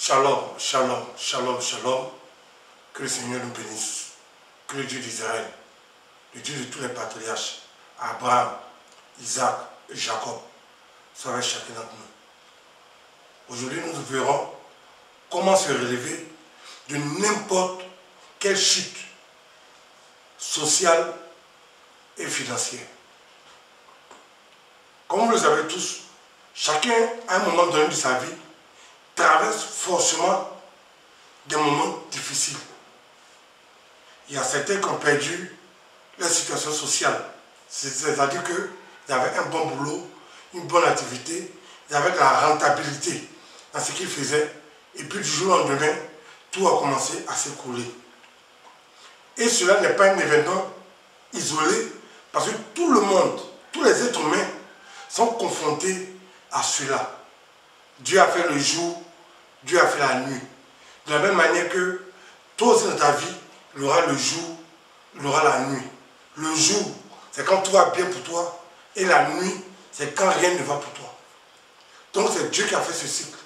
Shalom, shalom, shalom, shalom. Que le Seigneur nous bénisse. Que le Dieu d'Israël, le Dieu de tous les patriarches, Abraham, Isaac et Jacob, soit avec chacun d'entre nous. Aujourd'hui, nous verrons comment se relever de n'importe quelle chute sociale et financière. Comme vous le savez tous, chacun, à un moment donné de sa vie, traverse forcément des moments difficiles. Il y a certains qui ont perdu leur situation sociale. C'est-à-dire qu'ils avaient un bon boulot, une bonne activité, ils avaient de la rentabilité dans ce qu'ils faisaient. Et puis du jour au lendemain, tout a commencé à s'écrouler. Et cela n'est pas un événement isolé, parce que tout le monde, tous les êtres humains sont confrontés à cela. Dieu a fait le jour, Dieu a fait la nuit. De la même manière que toi aussi dans ta vie, il y aura le jour, il y aura la nuit. Le jour, c'est quand tout va bien pour toi, et la nuit, c'est quand rien ne va pour toi. Donc c'est Dieu qui a fait ce cycle,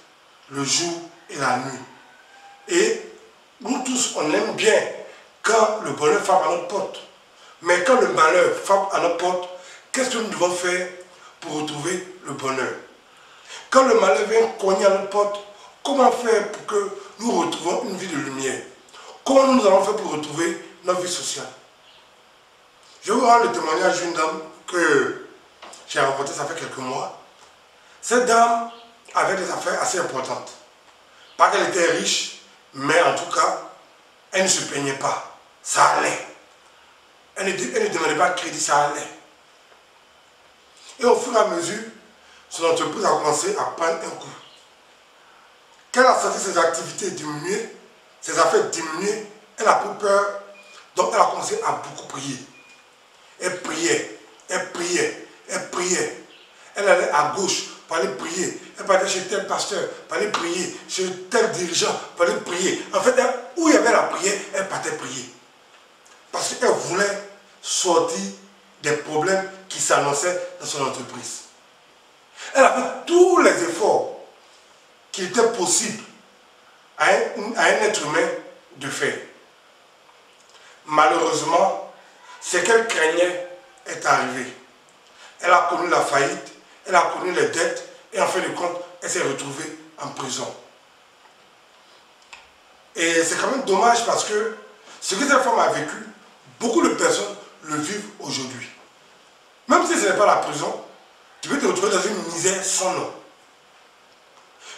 le jour et la nuit. Et nous tous, on aime bien quand le bonheur frappe à notre porte. Mais quand le malheur frappe à notre porte, qu'est-ce que nous devons faire pour retrouver le bonheur? Quand le malheur vient cogner à notre porte, comment faire pour que nous retrouvons une vie de lumière? Comment nous allons faire pour retrouver notre vie sociale? Je vais vous rendre le témoignage d'une dame que j'ai rencontrée ça fait quelques mois. Cette dame avait des affaires assez importantes. Pas qu'elle était riche, mais en tout cas, elle ne se plaignait pas. Ça allait. Elle ne demandait pas de crédit, ça allait. Et au fur et à mesure, son entreprise a commencé à prendre un coup. Quand elle a senti ses activités diminuer, ses affaires diminuer, elle a pris peur. Donc elle a commencé à beaucoup prier. Elle priait, elle priait, elle priait. Elle allait à gauche pour aller prier. Elle partait chez tel pasteur pour aller prier. Chez tel dirigeant pour aller prier. En fait, où il y avait la prière, elle partait prier. Parce qu'elle voulait sortir des problèmes qui s'annonçaient dans son entreprise. Elle a fait tous les efforts qu'il était possible à un être humain de faire. Malheureusement, ce qu'elle craignait est arrivé. Elle a connu la faillite, elle a connu les dettes et en fin de compte, elle s'est retrouvée en prison. Et c'est quand même dommage parce que ce que cette femme a vécu, beaucoup de personnes le vivent aujourd'hui. Même si ce n'est pas la prison, tu peux te retrouver dans une misère sans nom.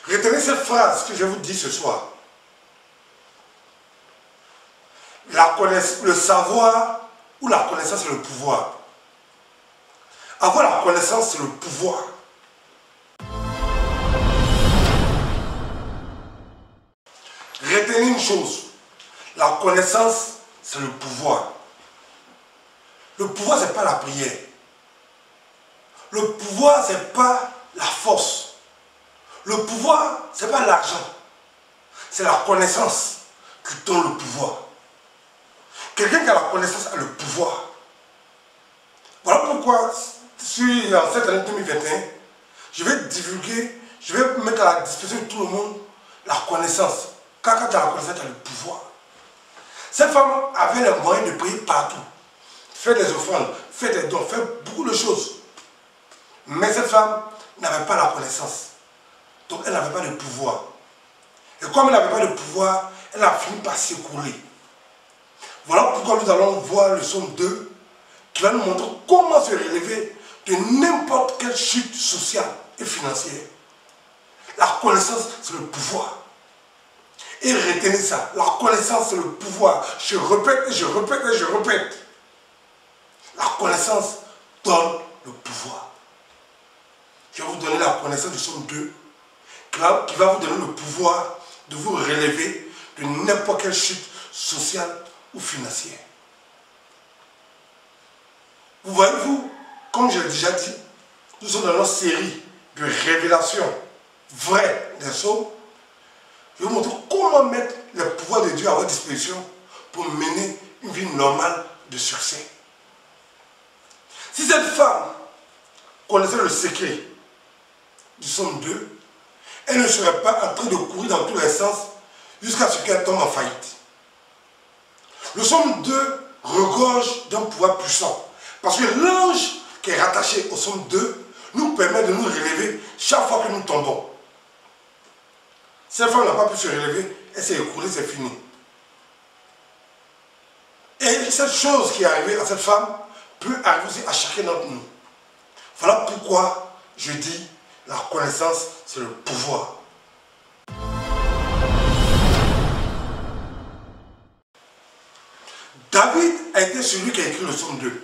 Retenez cette phrase que je vous dis ce soir. Le savoir ou la connaissance, c'est le pouvoir. Avoir la connaissance, c'est le pouvoir. Retenez une chose. La connaissance, c'est le pouvoir. Le pouvoir, ce n'est pas la prière. Le pouvoir, ce n'est pas la force. Le pouvoir, ce n'est pas l'argent. C'est la connaissance qui donne le pouvoir. Quelqu'un qui a la connaissance a le pouvoir. Voilà pourquoi, en cette année 2021, je vais divulguer, je vais mettre à la disposition de tout le monde la connaissance. Car quand tu as la connaissance, tu as le pouvoir. Cette femme avait les moyens de prier partout. Faire des offrandes, faire des dons, faire beaucoup de choses. Mais cette femme n'avait pas la connaissance. Donc elle n'avait pas de pouvoir. Et comme elle n'avait pas de pouvoir, elle a fini par s'écrouler. Voilà pourquoi nous allons voir le psaume 2 qui va nous montrer comment se relever de n'importe quelle chute sociale et financière. La connaissance, c'est le pouvoir. Et retenez ça, la connaissance, c'est le pouvoir. Je répète et je répète et je répète. La connaissance donne le pouvoir. Je vais vous donner la connaissance du psaume 2 qui va vous donner le pouvoir de vous relever de n'importe quelle chute sociale ou financière. Vous voyez-vous, comme je l'ai déjà dit, nous sommes dans notre série de révélations vraies des psaumes. Je vais vous montrer comment mettre le pouvoir de Dieu à votre disposition pour mener une vie normale de succès. Si cette femme connaissait le secret du psaume 2, Elle ne serait pas en train de courir dans tous les sens jusqu'à ce qu'elle tombe en faillite. Le psaume 2 regorge d'un pouvoir puissant. Parce que l'ange qui est rattaché au psaume 2 nous permet de nous relever chaque fois que nous tombons. Cette femme n'a pas pu se relever, elle s'est écroulée, c'est fini. Et cette chose qui est arrivée à cette femme peut arriver aussi à chacun d'entre nous. Voilà pourquoi je dis la connaissance, c'est le pouvoir. David a été celui qui a écrit le psaume 2.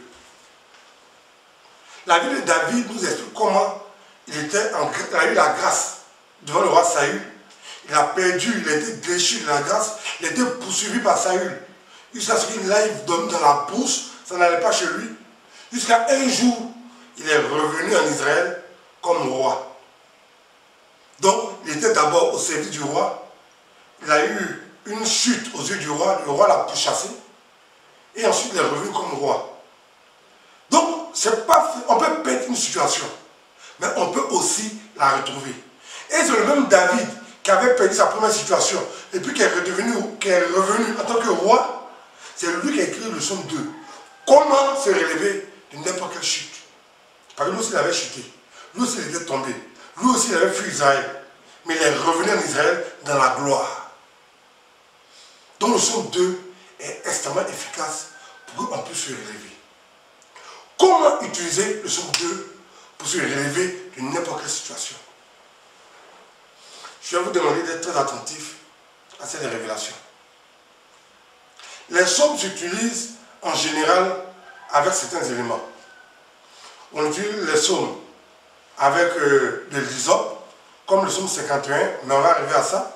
La vie de David nous explique comment il a eu la grâce devant le roi Saül. Il a perdu, il a été déchu de la grâce, il a été poursuivi par Saül. Jusqu'à ce qu'il aille dormir dans la brousse, ça n'allait pas chez lui. Jusqu'à un jour, il est revenu en Israël comme roi. Donc, il était d'abord au service du roi. Il a eu une chute aux yeux du roi, le roi l'a pourchassé. Et ensuite, il est revenu comme roi. Donc, on peut perdre une situation, mais on peut aussi la retrouver. Et c'est le même David qui avait perdu sa première situation, et puis qui est revenu en tant que roi. C'est lui qui a écrit le psaume 2. Comment se relever de n'importe quelle chute? Parce que lui aussi, il avait chuté. Lui aussi, il était tombé. Lui aussi, il avait fui Israël. Mais il est revenu en Israël dans la gloire. Donc, le psaume 2 est extrêmement efficace pour qu'on puisse se relever. Comment utiliser le psaume 2 pour se relever de n'importe quelle situation? Je vais vous demander d'être très attentif à cette révélation. Les psaumes s'utilisent en général avec certains éléments. On utilise les psaumes avec de l'hysope, comme le psaume 51, mais on va arriver à ça.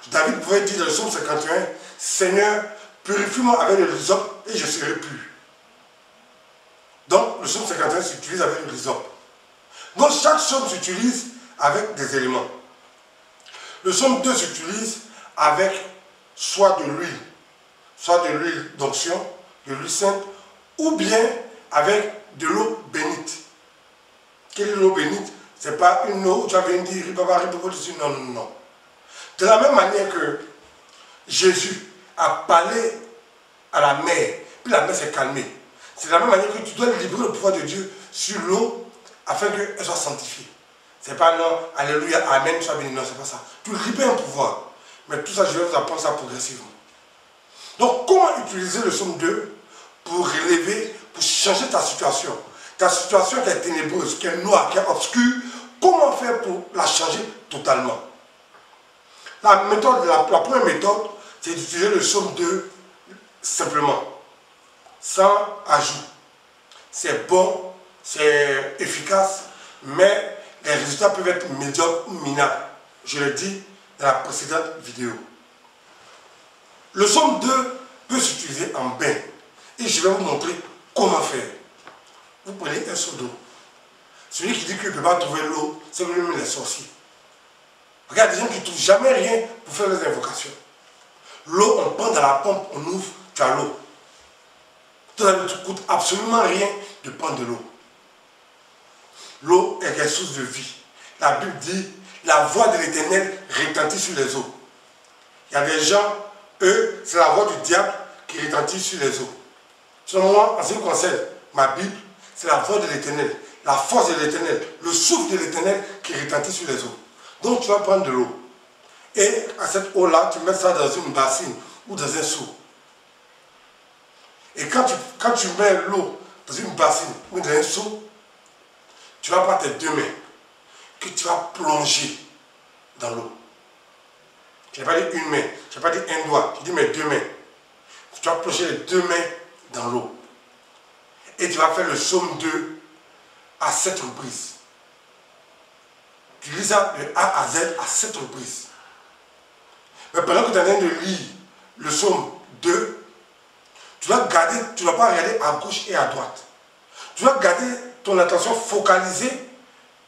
David pouvait dire dans le psaume 51, Seigneur, purifie-moi avec de l'hysope et je serai pur. Donc, le psaume 51 s'utilise avec de l'hysope. Donc, chaque psaume s'utilise avec des éléments. Le psaume 2 s'utilise avec soit de l'huile d'onction, de l'huile sainte, ou bien avec de l'eau bénite. Quelle est l'eau bénite? Ce n'est pas une eau où tu vas venir dire non, non, non. De la même manière que Jésus a parlé à la mer, puis la mer s'est calmée. C'est de la même manière que tu dois libérer le pouvoir de Dieu sur l'eau afin qu'elle soit sanctifiée. Ce n'est pas non, alléluia, amen, sois béni. Non, ce n'est pas ça. Tu libères un pouvoir. Mais tout ça, je vais vous apprendre ça progressivement. Donc, comment utiliser le psaume 2 pour relever, pour changer ta situation? Ta situation qui est ténébreuse, qui est noire, qui est obscure, comment faire pour la changer totalement? La première méthode, c'est d'utiliser le psaume 2 simplement, sans ajout. C'est bon, c'est efficace, mais les résultats peuvent être médiocres ou minables. Je l'ai dit dans la précédente vidéo. Le psaume 2 peut s'utiliser en bain. Et je vais vous montrer comment faire. Vous prenez un seau d'eau. Celui qui dit qu'il ne peut pas trouver l'eau, c'est lui-même les sorciers. Regarde, des gens qui ne trouvent jamais rien pour faire les invocations. L'eau, on prend dans la pompe, on ouvre, tu as l'eau. Ça ne te coûte absolument rien de prendre de l'eau. L'eau est quelque chose de vie. La Bible dit, la voix de l'Éternel retentit sur les eaux. Il y a des gens, eux, c'est la voix du diable qui retentit sur les eaux. Selon moi, en ce qui concerne ma Bible, c'est la voix de l'Éternel, la force de l'Éternel, le souffle de l'Éternel qui retentit sur les eaux. Donc tu vas prendre de l'eau. Et à cette eau-là, tu mets ça dans une bassine ou dans un seau. Et quand tu mets l'eau dans une bassine ou dans un seau, tu vas prendre tes deux mains que tu vas plonger dans l'eau. Je n'ai pas dit une main, je n'ai pas dit un doigt, je dis mes deux mains. Tu vas plonger les deux mains dans l'eau. Et tu vas faire le psaume 2 à 7 reprises. Tu lis ça de A à Z à 7 reprises. Mais pendant que tu es en train de lire le psaume 2, tu dois pas regarder à gauche et à droite. Tu dois garder ton attention focalisée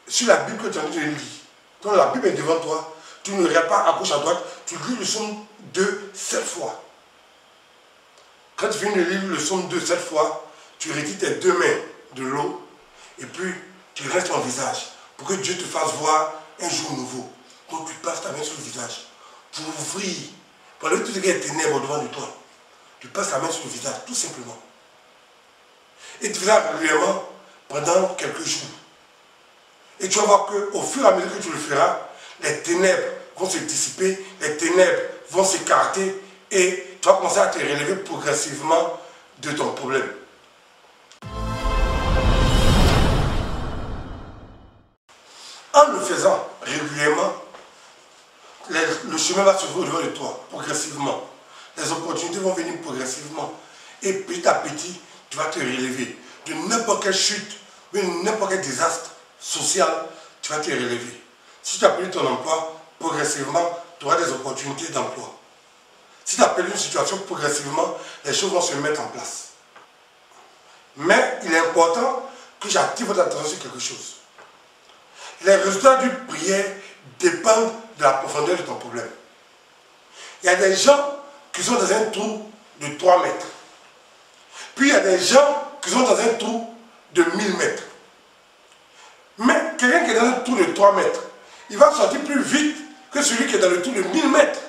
sur la Bible que tu es en train de lire. Donc la Bible est devant toi. Tu ne regardes pas à gauche, à droite. Tu lis le psaume 2 7 fois. Quand tu finis de lire le psaume 2 7 fois, tu retires tes deux mains de l'eau et puis tu restes ton visage pour que Dieu te fasse voir un jour nouveau. Donc tu passes ta main sur le visage pour ouvrir, pour enlever tout ce qui est ténèbres devant de toi. Tu passes ta main sur le visage, tout simplement. Et tu fais ça régulièrement pendant quelques jours. Et tu vas voir qu'au fur et à mesure que tu le feras, les ténèbres vont se dissiper, les ténèbres vont s'écarter et tu vas commencer à te relever progressivement de ton problème. En le faisant régulièrement, le chemin va s'ouvrir devant de toi, progressivement. Les opportunités vont venir progressivement. Et petit à petit, tu vas te relever. De n'importe quelle chute, de n'importe quel désastre social, tu vas te relever. Si tu as perdu ton emploi, progressivement, tu auras des opportunités d'emploi. Si tu as perdu une situation, progressivement, les choses vont se mettre en place. Mais il est important que j'attire votre attention sur quelque chose. Les résultats d'une prière dépendent de la profondeur de ton problème. Il y a des gens qui sont dans un trou de 3 mètres. Puis il y a des gens qui sont dans un trou de 1000 mètres. Mais quelqu'un qui est dans un trou de 3 mètres, il va sortir plus vite que celui qui est dans le trou de 1000 mètres.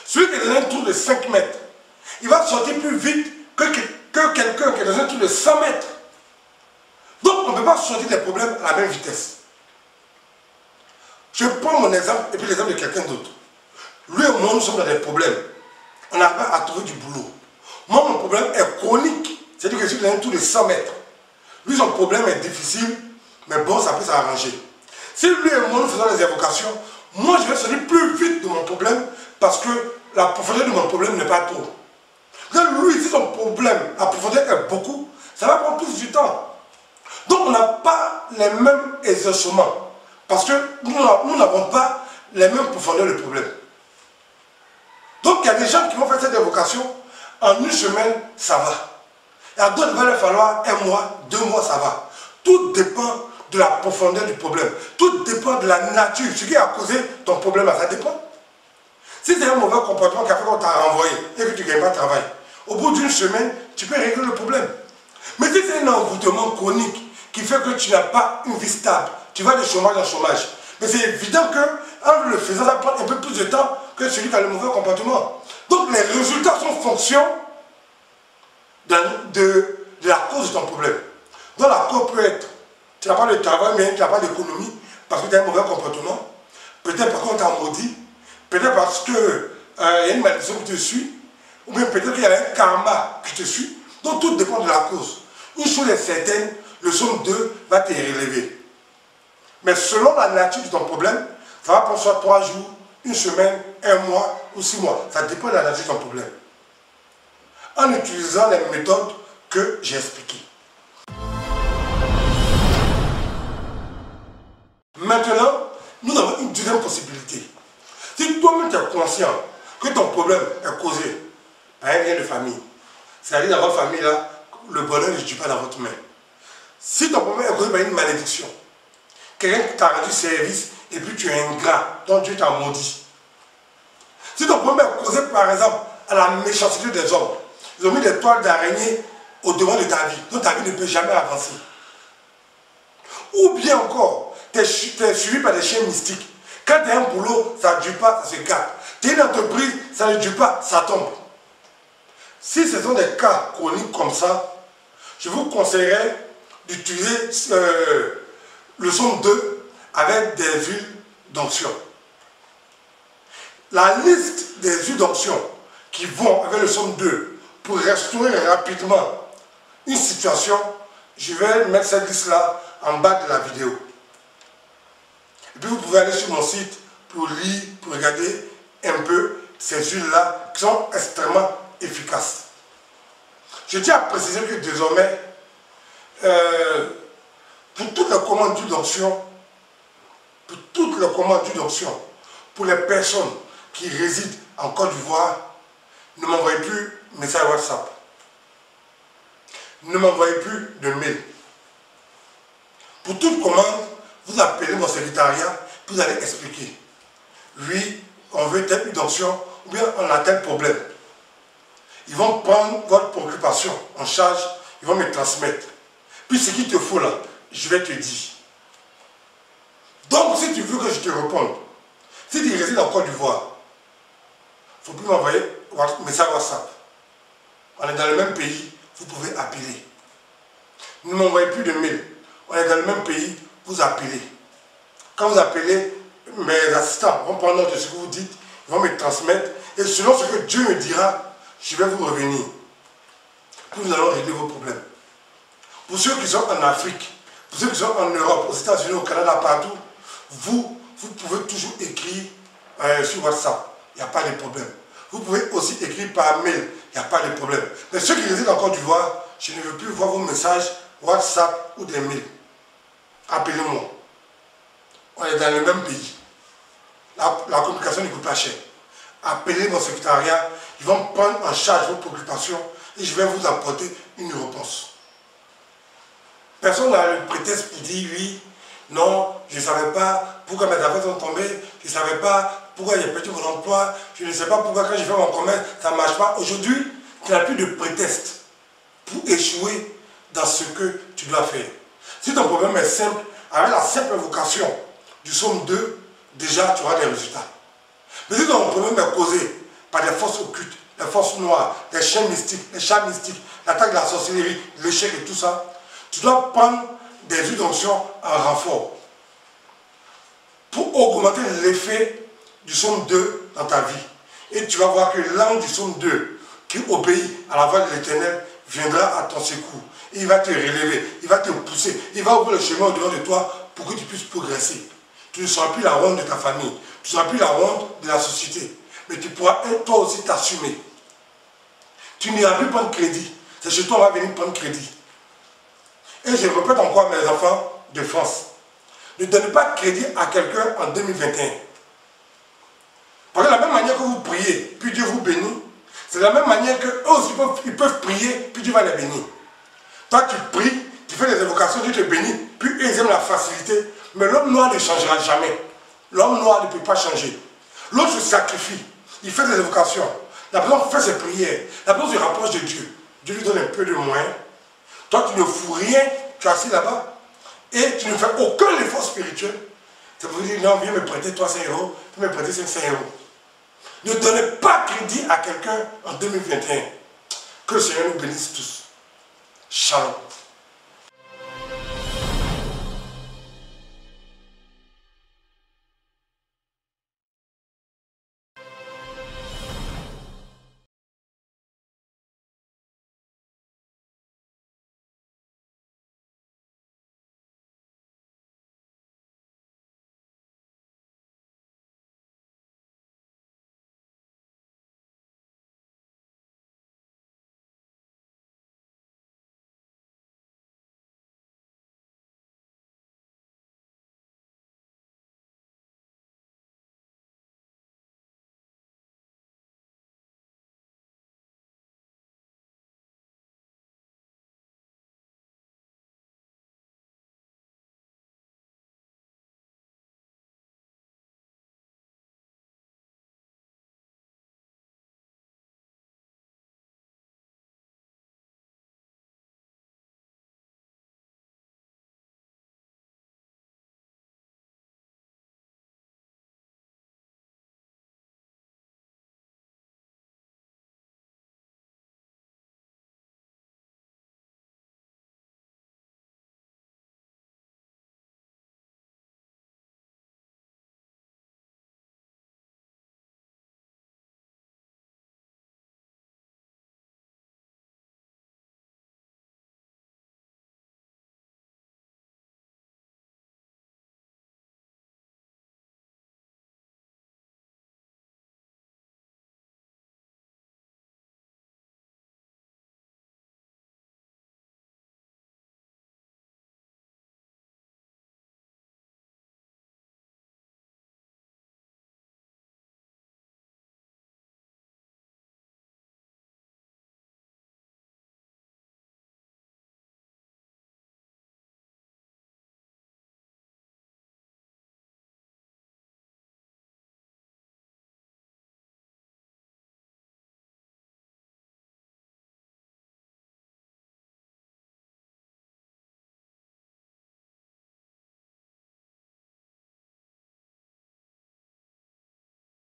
Celui qui est dans un trou de 5 mètres, il va sortir plus vite que quelqu'un qui est dans un trou de 100 mètres. Donc on ne peut pas sortir des problèmes à la même vitesse. Je prends mon exemple et puis l'exemple de quelqu'un d'autre. Lui et moi, nous sommes dans des problèmes. On n'arrive pas à trouver du boulot. Moi, mon problème est chronique. C'est-à-dire que je suis dans un trou de 100 mètres. Lui, son problème est difficile, mais bon, ça peut s'arranger. Si lui et moi, nous faisons des invocations, moi, je vais sortir plus vite de mon problème parce que la profondeur de mon problème n'est pas trop. Donc, lui, si son problème, la profondeur est beaucoup, ça va prendre plus du temps. Donc, on n'a pas les mêmes exercements parce que nous n'avons pas les mêmes profondeurs de problème. Donc, il y a des gens qui vont faire cette invocation, en une semaine, ça va. Et à d'autres, il va leur falloir 1 mois, 2 mois, ça va. Tout dépend de la profondeur du problème. Tout dépend de la nature. Ce qui a causé ton problème, ça dépend. Si c'est un mauvais comportement qui a fait qu'on t'a renvoyé et que tu ne gagnes pas de travail, au bout d'une semaine, tu peux régler le problème. Mais si c'est un envoûtement chronique qui fait que tu n'as pas une vie stable, tu vas de chômage en chômage, mais c'est évident qu'en le faisant, ça prend un peu plus de temps que celui qui a le mauvais comportement. Donc les résultats sont en fonction de la cause de ton problème. Donc la cause peut être, tu n'as pas de travail, mais tu n'as pas d'économie, parce que tu as un mauvais comportement. Peut-être parce qu'on t'a maudit, peut-être parce qu'il y a une malédiction qui te suit, ou bien peut-être qu'il y a un karma qui te suit. Donc tout dépend de la cause. Une chose est certaine, le somme 2 va te relever. Mais selon la nature de ton problème, ça va prendre soit 3 jours, 1 semaine, 1 mois ou 6 mois. Ça dépend de la nature de ton problème. En utilisant les méthodes que j'ai expliquées. Maintenant, nous avons une deuxième possibilité. Si toi-même tu es conscient que ton problème est causé par un lien de famille, c'est-à-dire dans votre famille là, le bonheur ne tue pas dans votre main. Si ton problème est causé par une malédiction, quelqu'un qui t'a rendu service et puis tu es ingrat, donc Dieu t'a maudit. Si ton problème est causé par exemple à la méchanceté des hommes, ils ont mis des toiles d'araignée au devant de ta vie, donc ta vie ne peut jamais avancer. Ou bien encore, tu es suivi par des chiens mystiques. Quand tu as un boulot, ça ne dure pas, ça se gâte. Tu es une entreprise, ça ne dure pas, ça tombe. Si ce sont des cas chroniques comme ça, je vous conseillerais d'utiliser le somme 2 avec des huiles d'onction. La liste des huiles d'onction qui vont avec le somme 2 pour restaurer rapidement une situation, je vais mettre cette liste-là en bas de la vidéo. Et puis vous pouvez aller sur mon site pour lire, pour regarder un peu ces huiles-là qui sont extrêmement efficaces. Je tiens à préciser que désormais, pour toutes les commandes d'huile d'onction, pour les personnes qui résident en Côte d'Ivoire, ne m'envoyez plus message WhatsApp. Ne m'envoyez plus de mail. Pour toute commande, vous appelez mon secrétariat, vous allez expliquer. Oui, on veut telle d'onction, ou bien on a tel problème. Ils vont prendre votre préoccupation en charge, ils vont me transmettre. Puis ce qu'il te faut là, je vais te dire. Donc, si tu veux que je te réponde, si tu résides en Côte d'Ivoire, il ne faut plus m'envoyer un message WhatsApp. On est dans le même pays, vous pouvez appeler. Ne m'envoyez plus de mails. On est dans le même pays, vous appelez. Quand vous appelez, mes assistants vont prendre note de ce que vous dites, ils vont me transmettre, et selon ce que Dieu me dira, je vais vous revenir. Puis nous allons régler vos problèmes. Pour ceux qui sont en Afrique, pour ceux qui sont en Europe, aux États-Unis, au Canada, partout, vous pouvez toujours écrire sur WhatsApp. Il n'y a pas de problème. Vous pouvez aussi écrire par mail. Il n'y a pas de problème. Mais ceux qui résident en Côte d'Ivoire, je ne veux plus voir vos messages WhatsApp ou des mails. Appelez-moi. On est dans le même pays. La communication ne coûte pas cher. Appelez mon secrétariat. Ils vont prendre en charge vos préoccupations et je vais vous apporter une réponse. Personne n'a le prétexte pour dire oui, non, je ne savais pas pourquoi mes affaires sont tombées, je ne savais pas pourquoi j'ai perdu mon emploi, je ne sais pas pourquoi quand je fais mon commerce, ça ne marche pas. Aujourd'hui, tu n'as plus de prétexte pour échouer dans ce que tu dois faire. Si ton problème est simple, avec la simple invocation du psaume 2, déjà tu auras des résultats. Mais si ton problème est causé par des forces occultes, les forces noires, les chiens mystiques, les chats mystiques, l'attaque de la sorcellerie, l'échec et tout ça, tu dois prendre des huiles d'onction en renfort pour augmenter l'effet du psaume 2 dans ta vie. Et tu vas voir que l'ange du psaume 2 qui obéit à la voix de l'Éternel viendra à ton secours. Et il va te relever, il va te pousser, il va ouvrir le chemin au-devant de toi pour que tu puisses progresser. Tu ne seras plus la honte de ta famille, tu ne seras plus la honte de la société, mais tu pourras toi aussi t'assumer. Tu n'iras plus prendre crédit. C'est chez toi on va venir prendre crédit. Et je répète encore à mes enfants de France, ne donnez pas de crédit à quelqu'un en 2021. Parce que de la même manière que vous priez, puis Dieu vous bénit, c'est de la même manière qu'eux aussi ils peuvent prier, puis Dieu va les bénir. Toi tu pries, tu fais des évocations, Dieu te bénit, puis eux ils aiment la facilité, mais l'homme noir ne changera jamais. L'homme noir ne peut pas changer. L'autre se sacrifie, il fait des évocations, la personne fait ses prières, la personne se rapproche de Dieu, Dieu lui donne un peu de moyens. Toi tu ne fous rien, tu es assis là-bas, et tu ne fais aucun effort spirituel. C'est pour vous dire, non, viens me prêter 300 euros, viens me prêter 500 euros. Ne donnez pas crédit à quelqu'un en 2021. Que le Seigneur nous bénisse tous. Shalom.